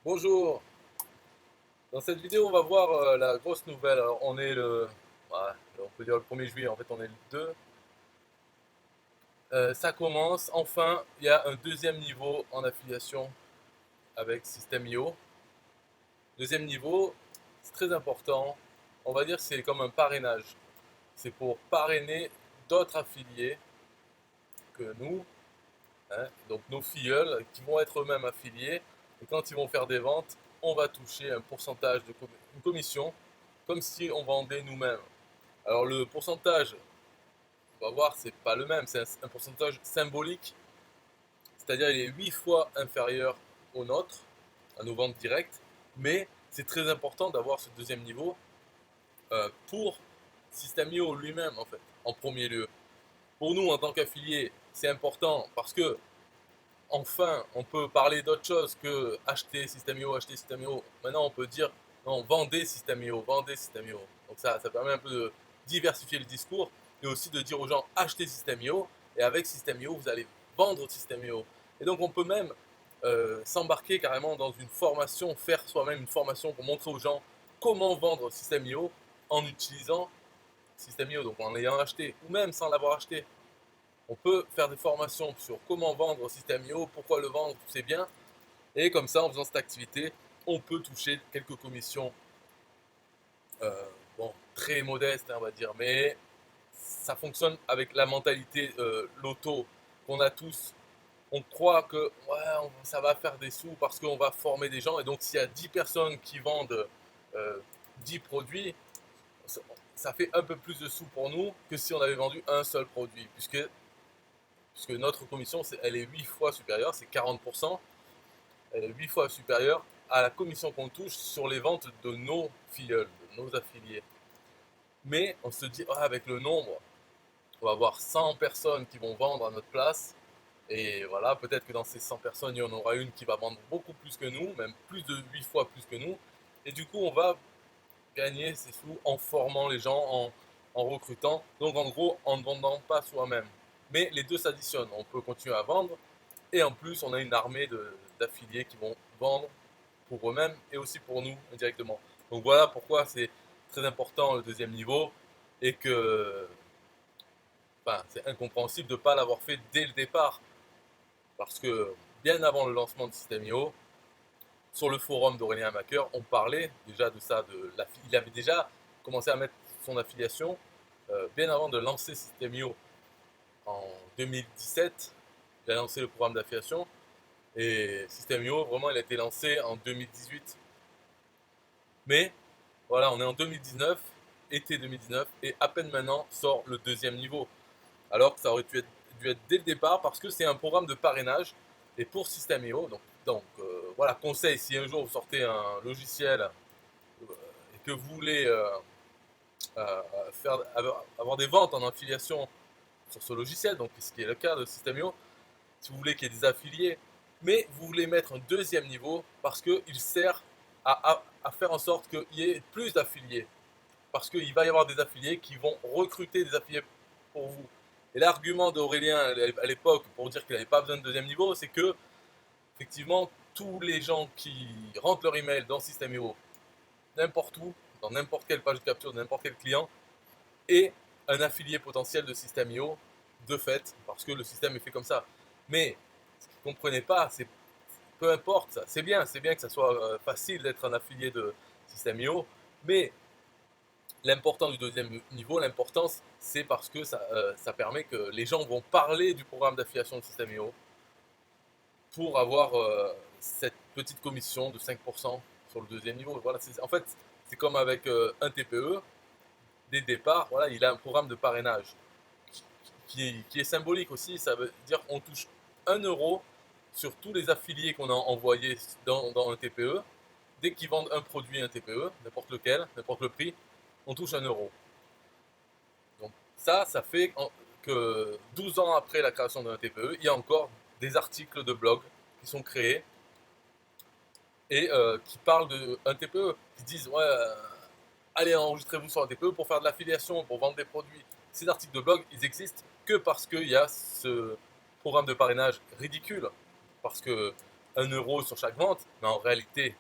Bonjour, dans cette vidéo on va voir la grosse nouvelle. Alors on est on peut dire le 1er juillet, en fait on est le 2. Ça commence, enfin il y a un deuxième niveau en affiliation avec System.io. Deuxième niveau, c'est très important, on va dire que c'est comme un parrainage. C'est pour parrainer d'autres affiliés que nous, hein, donc nos filleuls qui vont être eux-mêmes affiliés. Et quand ils vont faire des ventes, on va toucher un pourcentage de une commission, comme si on vendait nous-mêmes. Alors le pourcentage, on va voir, c'est pas le même, c'est un pourcentage symbolique, c'est-à-dire il est 8 fois inférieur au nôtre, à nos ventes directes, mais c'est très important d'avoir ce deuxième niveau pour System.io lui-même en fait, en premier lieu. Pour nous en tant qu'affiliés, c'est important parce que enfin on peut parler d'autre chose que acheter System.io, acheter System.io. Maintenant on peut dire non, vendez System.io, vendez System.io. Donc ça permet un peu de diversifier le discours et aussi de dire aux gens achetez System.io et avec System.io vous allez vendre System.io. Et donc on peut même s'embarquer carrément dans une formation, faire soi-même une formation pour montrer aux gens comment vendre System.io en utilisant System.io, donc en l'ayant acheté ou même sans l'avoir acheté. On peut faire des formations sur comment vendre System.io, pourquoi le vendre, c'est bien. Et comme ça, en faisant cette activité, on peut toucher quelques commissions, bon, très modestes, hein, on va dire, mais ça fonctionne avec la mentalité loto qu'on a tous. On croit que ouais, ça va faire des sous parce qu'on va former des gens. Et donc, s'il y a 10 personnes qui vendent euh, 10 produits, ça fait un peu plus de sous pour nous que si on avait vendu un seul produit. Puisque notre commission, elle est 8 fois supérieure, c'est 40%, elle est 8 fois supérieure à la commission qu'on touche sur les ventes de nos filleuls, de nos affiliés. Mais on se dit, ah, avec le nombre, on va avoir 100 personnes qui vont vendre à notre place, et voilà, peut-être que dans ces 100 personnes, il y en aura une qui va vendre beaucoup plus que nous, même plus de 8 fois plus que nous, et du coup, on va gagner ces sous en formant les gens, en recrutant, donc en gros, en ne vendant pas soi-même. Mais les deux s'additionnent, on peut continuer à vendre, et en plus, on a une armée d'affiliés qui vont vendre pour eux-mêmes et aussi pour nous indirectement. Donc voilà pourquoi c'est très important le deuxième niveau et que enfin, c'est incompréhensible de ne pas l'avoir fait dès le départ. Parce que bien avant le lancement de System.io, sur le forum d'Aurélien Macker, on parlait déjà de ça. Il avait déjà commencé à mettre son affiliation bien avant de lancer System.io en 2017. Il a lancé le programme d'affiliation. Et System.io, vraiment, il a été lancé en 2018. Mais voilà, on est en 2019, été 2019, et à peine maintenant sort le deuxième niveau. Alors que ça aurait dû être dès le départ parce que c'est un programme de parrainage. Et pour System.io, voilà, conseil, si un jour vous sortez un logiciel et que vous voulez avoir des ventes en affiliation sur ce logiciel, donc ce qui est le cas de System.io, si vous voulez qu'il y ait des affiliés, mais vous voulez mettre un deuxième niveau parce qu'il sert à faire en sorte qu'il y ait plus d'affiliés. Parce qu'il va y avoir des affiliés qui vont recruter des affiliés pour vous. Et l'argument d'Aurélien à l'époque pour dire qu'il n'avait pas besoin de deuxième niveau, c'est que, effectivement, tous les gens qui rentrent leur email dans System.io, n'importe où, dans n'importe quelle page de capture de n'importe quel client, est un affilié potentiel de System.io, de fait, parce que le système est fait comme ça. Mais ce qu'ils ne comprenaient pas, c'est peu importe, ça, c'est bien que ça soit facile d'être un affilié de System.io, mais l'important du deuxième niveau, l'importance, c'est parce que ça permet que les gens vont parler du programme d'affiliation de System.io pour avoir cette petite commission de 5% sur le deuxième niveau. Voilà, en fait, c'est comme avec un TPE, dès le départ, voilà, il a un programme de parrainage qui est symbolique aussi. Ça veut dire qu'on touche 1 € sur tous les affiliés qu'on a envoyés dans un TPE. Dès qu'ils vendent un produit, un TPE, n'importe lequel, n'importe le prix, on touche 1 €. Donc ça fait que 12 ans après la création d'un TPE, il y a encore des articles de blog qui sont créés et qui parlent d'un TPE, qui disent ouais, allez enregistrez-vous sur un TPE pour faire de l'affiliation, pour vendre des produits. Ces articles de blog, ils existent que parce qu'il y a ce programme de parrainage ridicule, parce que 1 € sur chaque vente, mais en réalité,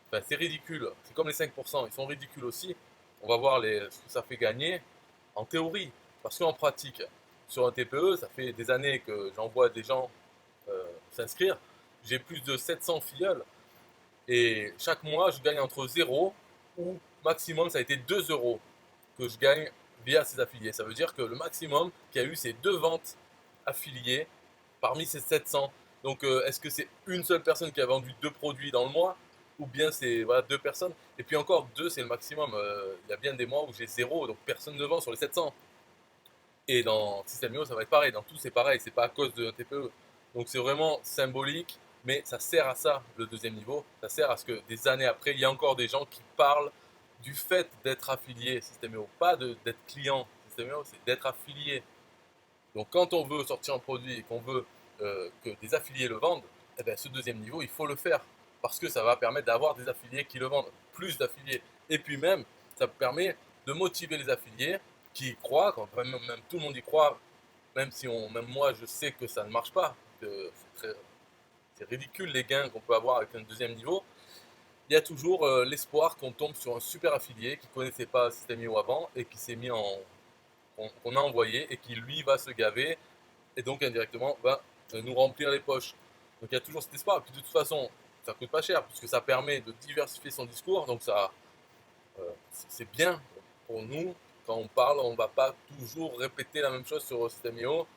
enfin, c'est ridicule. C'est comme les 5%, ils sont ridicules aussi. On va voir ce que ça fait gagner en théorie. Parce qu'en pratique, sur un TPE, ça fait des années que j'envoie des gens s'inscrire. J'ai plus de 700 filleuls et chaque mois, je gagne entre 0 ou maximum, ça a été 2 € que je gagne via ces affiliés. Ça veut dire que le maximum qu'il y a eu, c'est 2 ventes affiliées parmi ces 700. Donc, est-ce que c'est une seule personne qui a vendu 2 produits dans le mois ou bien c'est voilà, 2 personnes? Et puis encore, 2 c'est le maximum. Il y a bien des mois où j'ai 0, donc personne ne vend sur les 700. Et dans System.io, ça va être pareil. Dans tout, c'est pareil. C'est pas à cause de TPE. Donc c'est vraiment symbolique, mais ça sert à ça, le deuxième niveau. Ça sert à ce que des années après, il y a encore des gens qui parlent du fait d'être affilié System.io. Pas d'être client System.io, c'est d'être affilié. Donc quand on veut sortir un produit et qu'on veut que des affiliés le vendent, eh bien, ce deuxième niveau, il faut le faire. Parce que ça va permettre d'avoir des affiliés qui le vendent, plus d'affiliés. Et puis même, ça permet de motiver les affiliés qui y croient, quand même tout le monde y croit, même si même moi je sais que ça ne marche pas, que c'est ridicule les gains qu'on peut avoir avec un deuxième niveau, il y a toujours l'espoir qu'on tombe sur un super affilié qui ne connaissait pas System.io avant et qui s'est mis qu'on a envoyé et qui lui va se gaver et donc indirectement va nous remplir les poches. Donc il y a toujours cet espoir. Et puis de toute façon, ça coûte pas cher puisque ça permet de diversifier son discours. Donc ça, c'est bien pour nous. Quand on parle, on ne va pas toujours répéter la même chose sur System.io,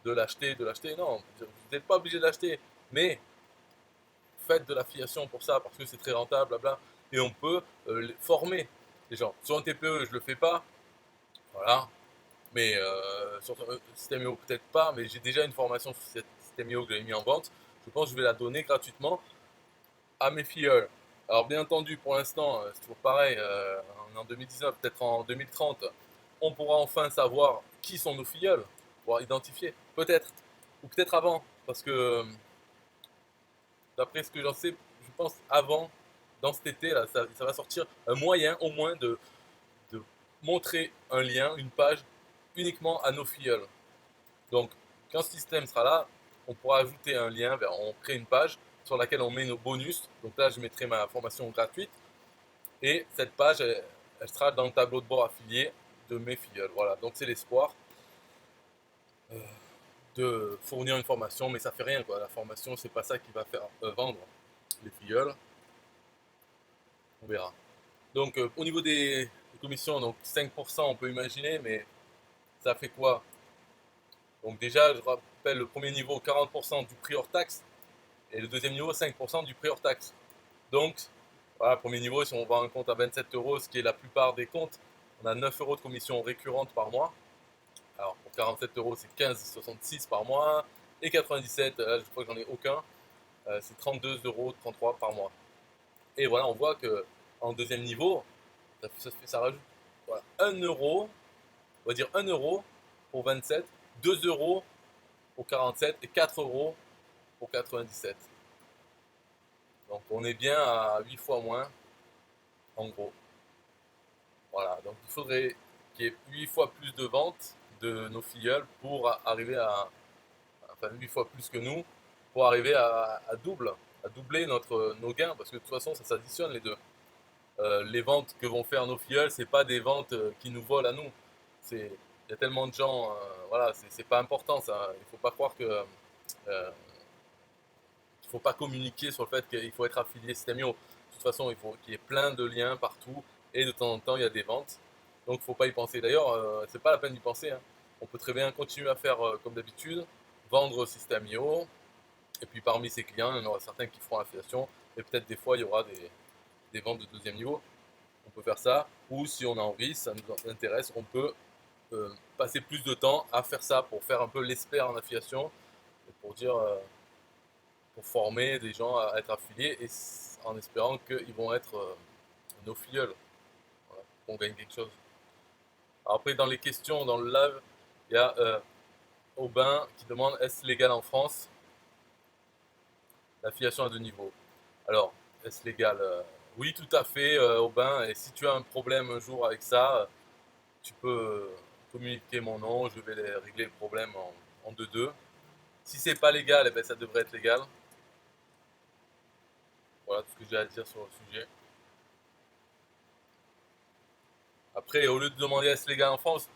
de l'acheter, de l'acheter. Non, vous n'êtes pas obligé d'acheter, mais faites de l'affiliation pour ça parce que c'est très rentable, blabla. Et on peut former les gens. Sur un TPE, je ne le fais pas, voilà. Mais sur System.io, peut-être pas, mais j'ai déjà une formation sur System.io que j'avais mis en vente. Je pense que je vais la donner gratuitement à mes filleuls. Alors bien entendu, pour l'instant, c'est toujours pareil, on est en 2019, peut-être en 2030, on pourra enfin savoir qui sont nos filleuls, pouvoir identifier, peut-être, ou peut-être avant, parce que d'après ce que j'en sais, je pense avant, dans cet été, là, ça va sortir un moyen au moins de montrer un lien, une page, uniquement à nos filleuls. Donc, quand ce système sera là, on pourra ajouter un lien, on crée une page sur laquelle on met nos bonus. Donc là, je mettrai ma formation gratuite. Et cette page, elle sera dans le tableau de bord affilié de mes filleuls. Voilà, donc c'est l'espoir euh, de fournir une formation, mais ça fait rien quoi. La formation, c'est pas ça qui va faire vendre les filleuls. On verra. Donc au niveau des commissions, donc 5% on peut imaginer, mais ça fait quoi? Donc déjà, je rappelle le premier niveau 40% du prix hors taxe et le deuxième niveau 5% du prix hors taxe. Donc voilà, premier niveau, si on vend un compte à 27 €, ce qui est la plupart des comptes, on a 9 € de commission récurrente par mois. Alors pour 47 €, c'est 15,66 € par mois. Et 97, là, je crois que j'en ai aucun, c'est 32,33 € par mois. Et voilà, on voit que en deuxième niveau, ça rajoute voilà, 1 €, on va dire 1 € pour 27, 2 € pour 47 et 4 € pour 97. Donc on est bien à 8 fois moins, en gros. Voilà, donc il faudrait qu'il y ait 8 fois plus de ventes de nos filleuls pour arriver enfin 8 fois plus que nous, pour arriver à doubler nos gains, parce que de toute façon ça s'additionne les deux. Les ventes que vont faire nos filleuls, c'est pas des ventes qui nous volent à nous. Il y a tellement de gens, voilà, c'est pas important ça. Il faut pas croire que il faut pas communiquer sur le fait qu'il faut être affilié System.io. De toute façon, il faut qu'il y ait plein de liens partout et de temps en temps il y a des ventes. Donc il ne faut pas y penser. D'ailleurs, c'est pas la peine d'y penser, hein. On peut très bien continuer à faire comme d'habitude, vendre System.io, et puis parmi ses clients, il y en aura certains qui feront l'affiliation, et peut-être des fois il y aura des ventes de deuxième niveau. On peut faire ça, ou si on a envie, ça nous intéresse, on peut passer plus de temps à faire ça pour faire un peu l'expert en affiliation, et pour dire pour former des gens à être affiliés et en espérant qu'ils vont être nos filleuls, voilà, qu'on gagne quelque chose. Alors après, dans les questions, dans le live, il y a Aubin qui demande est-ce légal en France l'affiliation à deux niveaux? Alors, est-ce légal oui, tout à fait, Aubin. Et si tu as un problème un jour avec ça, tu peux communiquer mon nom, je vais régler le problème en 2-2. Si c'est pas légal, eh ben, ça devrait être légal. Voilà tout ce que j'ai à dire sur le sujet. Après, au lieu de demander est-ce légal en France,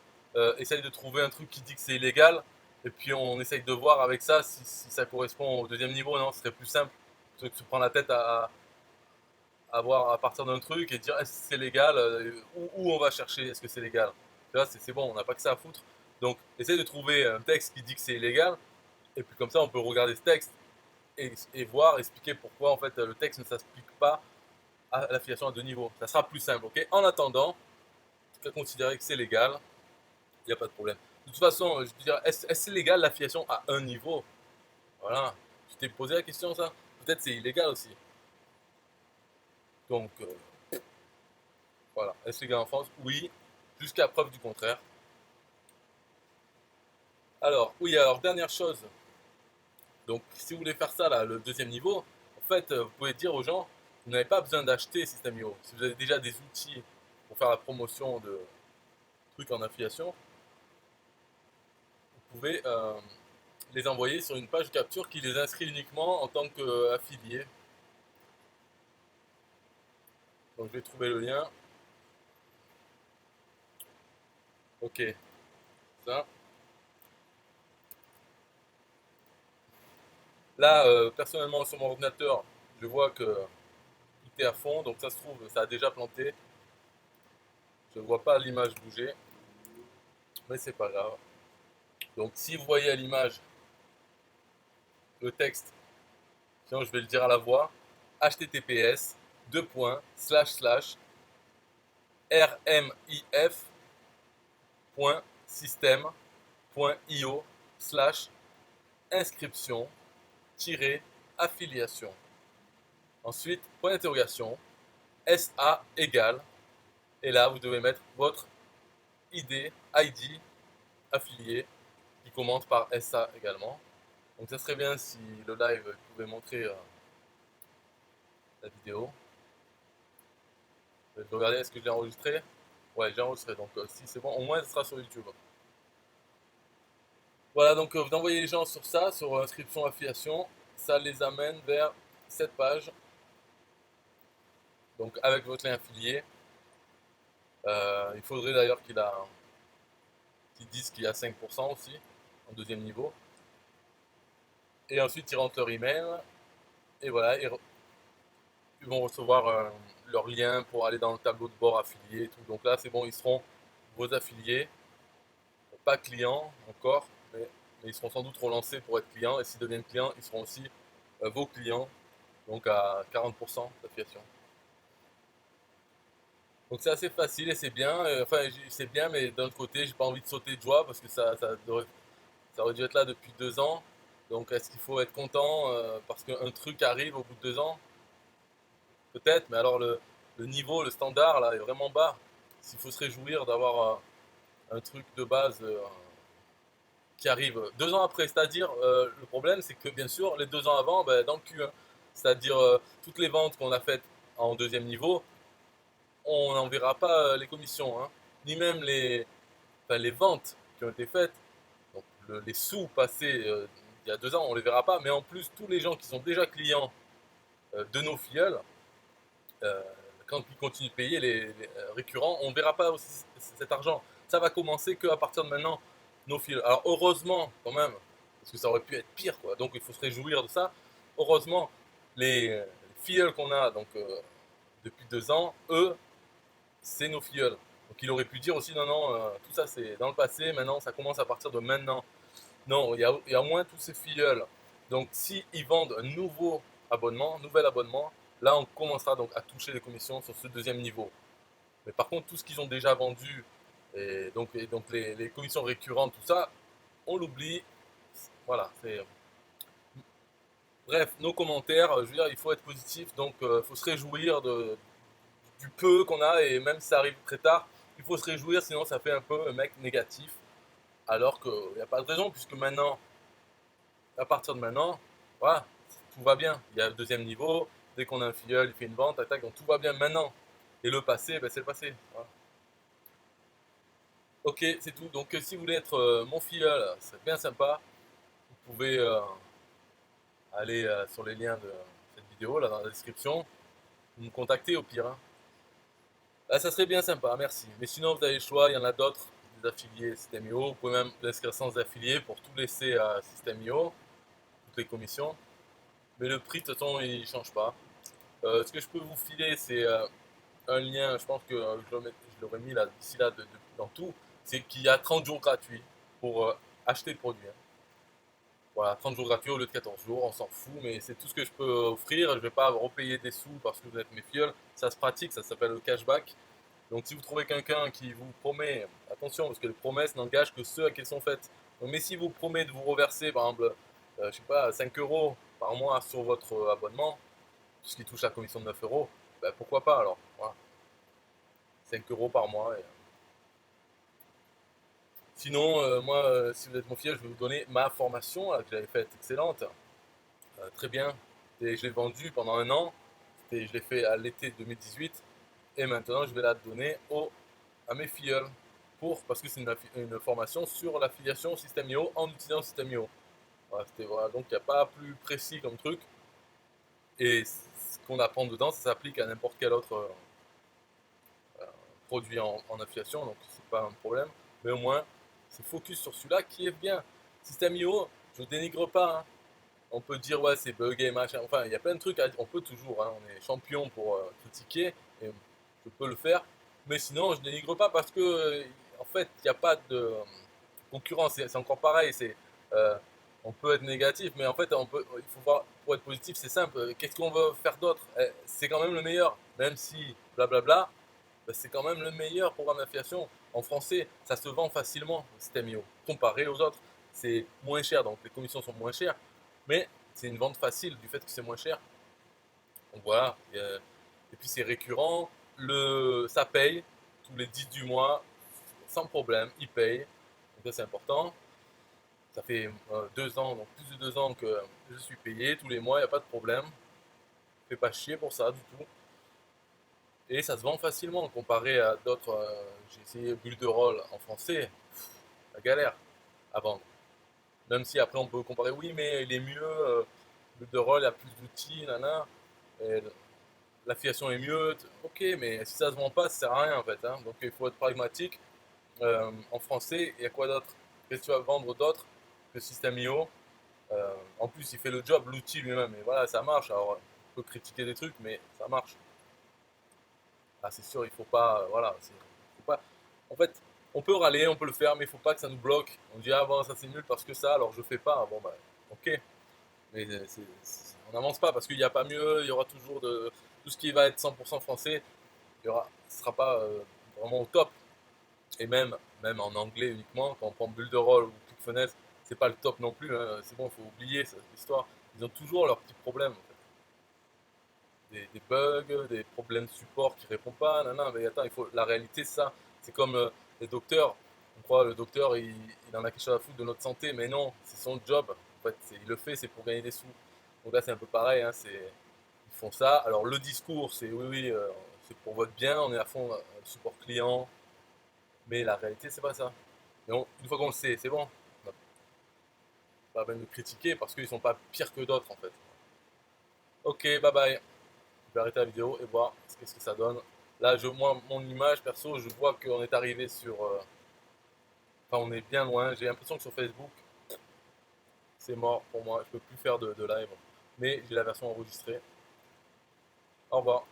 essaye de trouver un truc qui dit que c'est illégal, et puis on essaye de voir avec ça si ça correspond au deuxième niveau, non, ce serait plus simple plutôt que de se prendre la tête à voir à partir d'un truc et dire est-ce que c'est légal, où on va chercher est-ce que c'est légal. Tu vois, c'est bon, on n'a pas que ça à foutre. Donc, essaye de trouver un texte qui dit que c'est illégal, et puis comme ça, on peut regarder ce texte et voir, expliquer pourquoi en fait le texte ne s'applique pas à l'affiliation à deux niveaux. Ça sera plus simple, ok. En attendant, tu as considéré que c'est légal, il n'y a pas de problème. De toute façon, je veux dire, est-ce que c'est légal l'affiliation à un niveau? Voilà. Tu t'es posé la question, ça? Peut-être c'est illégal aussi. Donc, voilà. Est-ce légal en France? Oui, jusqu'à preuve du contraire. Alors, oui, alors, dernière chose. Donc, si vous voulez faire ça, là, le deuxième niveau, en fait, vous pouvez dire aux gens, vous n'avez pas besoin d'acheter System.io. Si vous avez déjà des outils pour faire la promotion de trucs en affiliation, vous pouvez les envoyer sur une page de capture qui les inscrit uniquement en tant qu'affiliés. Donc, je vais trouver le lien. Ok, ça. Là, personnellement, sur mon ordinateur, je vois que tout est à fond, donc ça se trouve, ça a déjà planté. Je ne vois pas l'image bouger, mais c'est pas grave. Donc, si vous voyez à l'image le texte, sinon je vais le dire à la voix, https rmif.system.io/inscription-affiliation. Ensuite, point d'interrogation, SA égale, et là vous devez mettre votre ID affilié qui commence par SA également. Donc ça serait bien si le live pouvait montrer la vidéo. Je vais regarder est-ce que je l'ai enregistré. Ouais, j'ai enregistré, donc si c'est bon, au moins ce sera sur YouTube. Voilà, donc vous envoyez les gens sur ça, sur inscription affiliation, ça les amène vers cette page. Donc avec votre lien affilié, il faudrait d'ailleurs qu'ils disent qu'il y a 5% aussi en deuxième niveau. Et ensuite ils rentrent leur email et voilà, ils vont recevoir leur lien pour aller dans le tableau de bord affilié et tout. Donc là c'est bon, ils seront vos affiliés, pas clients encore, mais ils seront sans doute relancés pour être clients. Et s'ils deviennent clients, ils seront aussi vos clients, donc à 40% d'affiliation. Donc c'est assez facile et c'est bien. Enfin, c'est bien, mais d'un autre côté, j'ai pas envie de sauter de joie parce que ça aurait dû être là depuis 2 ans. Donc est-ce qu'il faut être content parce qu'un truc arrive au bout de 2 ans? Peut-être, mais alors le niveau, le standard là est vraiment bas. S'il faut se réjouir d'avoir un truc de base qui arrive 2 ans après, c'est-à-dire le problème c'est que bien sûr les 2 ans avant, ben, dans le cul, hein. C'est-à-dire toutes les ventes qu'on a faites en deuxième niveau, on n'en verra pas les commissions, hein, ni même enfin, les ventes qui ont été faites, donc les sous passés il y a 2 ans, on ne les verra pas, mais en plus, tous les gens qui sont déjà clients de nos filleuls, euh, quand ils continuent de payer les récurrents, on ne verra pas aussi cet argent. Ça va commencer qu'à partir de maintenant, nos filleuls. Alors heureusement, quand même, parce que ça aurait pu être pire, quoi, donc il faut se réjouir de ça. Heureusement, les filleuls qu'on a donc, depuis 2 ans, eux, c'est nos filleuls. Donc il aurait pu dire aussi non, non, tout ça c'est dans le passé, maintenant ça commence à partir de maintenant. Non, il y a au moins tous ces filleuls. Donc si ils vendent un nouvel abonnement, là on commencera donc à toucher les commissions sur ce deuxième niveau. Mais par contre, tout ce qu'ils ont déjà vendu, et donc les commissions récurrentes, tout ça, on l'oublie. Voilà, c'est. Bref, nos commentaires, je veux dire, il faut être positif, donc il faut se réjouir du peu qu'on a, et même si ça arrive très tard, il faut se réjouir, sinon ça fait un peu un mec négatif, alors qu'il n'y a pas de raison, puisque maintenant, à partir de maintenant, voilà, tout va bien. Il y a le deuxième niveau, dès qu'on a un filleul, il fait une vente, attaque, donc tout va bien maintenant. Et le passé, ben, c'est le passé. Voilà. Ok, c'est tout. Donc si vous voulez être mon filleul, c'est bien sympa. Vous pouvez aller sur les liens de cette vidéo, là dans la description. Vous me contactez au pire, hein. Là, ça serait bien sympa, merci. Mais sinon, vous avez le choix, il y en a d'autres, des affiliés System.io. Vous pouvez même vous inscrire sans affilié pour tout laisser à System.io, toutes les commissions. Mais le prix, de toute façon, il ne change pas. Ce que je peux vous filer, c'est un lien, je pense que je l'aurais mis là, d'ici là dans tout, c'est qu'il y a 30 jours gratuits pour acheter le produit, hein. Voilà, 30 jours gratuits au lieu de 14 jours, on s'en fout, mais c'est tout ce que je peux offrir. Je ne vais pas repayer des sous parce que vous êtes mes fioles. Ça se pratique, ça s'appelle le cashback. Donc si vous trouvez quelqu'un qui vous promet, attention, parce que les promesses n'engagent que ceux à qui elles sont faites. Donc, mais si vous promet de vous reverser, par exemple, je sais pas, 5 euros par mois sur votre abonnement, ce qui touche la commission de 9 euros, ben, pourquoi pas alors, voilà. 5 euros par mois. Sinon, moi, si vous êtes mon fiel, je vais vous donner ma formation là, que j'avais faite excellente. Très bien. Et je l'ai vendue pendant un an. Je l'ai fait à l'été 2018. Et maintenant, je vais la donner à mes filleuls. Parce que c'est une formation sur l'affiliation System.io en utilisant System.io. Voilà, voilà, donc il n'y a pas plus précis comme truc. Et ce qu'on apprend dedans, ça s'applique à n'importe quel autre produit en affiliation. Donc c'est pas un problème. Mais au moins, c'est focus sur celui-là qui est bien. System.io, je ne dénigre pas, hein. On peut dire ouais c'est bugué, machin, enfin il y a plein de trucs à dire, on peut toujours, hein, on est champion pour critiquer, et je peux le faire, mais sinon je ne dénigre pas parce que en fait il n'y a pas de concurrence, c'est encore pareil, euh, on peut être négatif, mais en fait il faut voir, pour être positif c'est simple, qu'est-ce qu'on veut faire d'autre? C'est quand même le meilleur, même si blablabla, bah, c'est quand même le meilleur programme d'affiliation. En français, ça se vend facilement, System.io, comparé aux autres. C'est moins cher, donc les commissions sont moins chères, mais c'est une vente facile du fait que c'est moins cher. Donc voilà, et puis c'est récurrent, ça paye tous les 10 du mois, sans problème, il paye, donc ça c'est important. Ça fait 2 ans, donc plus de 2 ans que je suis payé tous les mois, il n'y a pas de problème. Je ne fais pas chier pour ça du tout. Et ça se vend facilement comparé à d'autres. J'ai essayé Bulle de Roll en français, la galère à vendre. Même si après on peut comparer, oui, mais il est mieux, Bulle de Roll, il y a plus d'outils, nana, et l'affiliation est mieux. Ok, mais si ça se vend pas, ça sert à rien en fait, hein. Donc il faut être pragmatique. En français, il y a quoi d'autre? Qu'est-ce que tu vas vendre d'autre que System.io? En plus, il fait le job, l'outil lui-même, et voilà, ça marche. Alors, on peut critiquer des trucs, mais ça marche. Ah, c'est sûr, il faut pas, voilà, faut pas. En fait, on peut râler, on peut le faire, mais il faut pas que ça nous bloque. On dit ah bon, ça c'est nul parce que ça, alors je fais pas. Bon bah, ok, mais on n'avance pas parce qu'il n'y a pas mieux. Il y aura toujours tout ce qui va être 100% français. Ce sera pas vraiment au top. Et même en anglais uniquement, quand on prend Builderall ou ClickFunnels, c'est pas le top non plus, hein. C'est bon, il faut oublier cette histoire. Ils ont toujours leurs petits problèmes, en fait. Des bugs, des problèmes de support qui ne répondent pas. Non, non, mais attends, la réalité, c'est ça. C'est comme les docteurs. On croit le docteur, il en a quelque chose à foutre de notre santé, mais non, c'est son job. En fait, il le fait, c'est pour gagner des sous. Donc là, c'est un peu pareil, hein, ils font ça. Alors le discours, c'est oui, oui, c'est pour votre bien, on est à fond support client, mais la réalité, c'est pas ça. Une fois qu'on le sait, c'est bon. On n'a pas besoin de critiquer parce qu'ils sont pas pires que d'autres en fait. Ok, bye bye. Je vais arrêter la vidéo et voir qu'est-ce que ça donne. Là, moi, mon image perso, je vois qu'on est arrivé sur. Enfin, on est bien loin. J'ai l'impression que sur Facebook, c'est mort pour moi. Je peux plus faire de live. Mais j'ai la version enregistrée. Au revoir.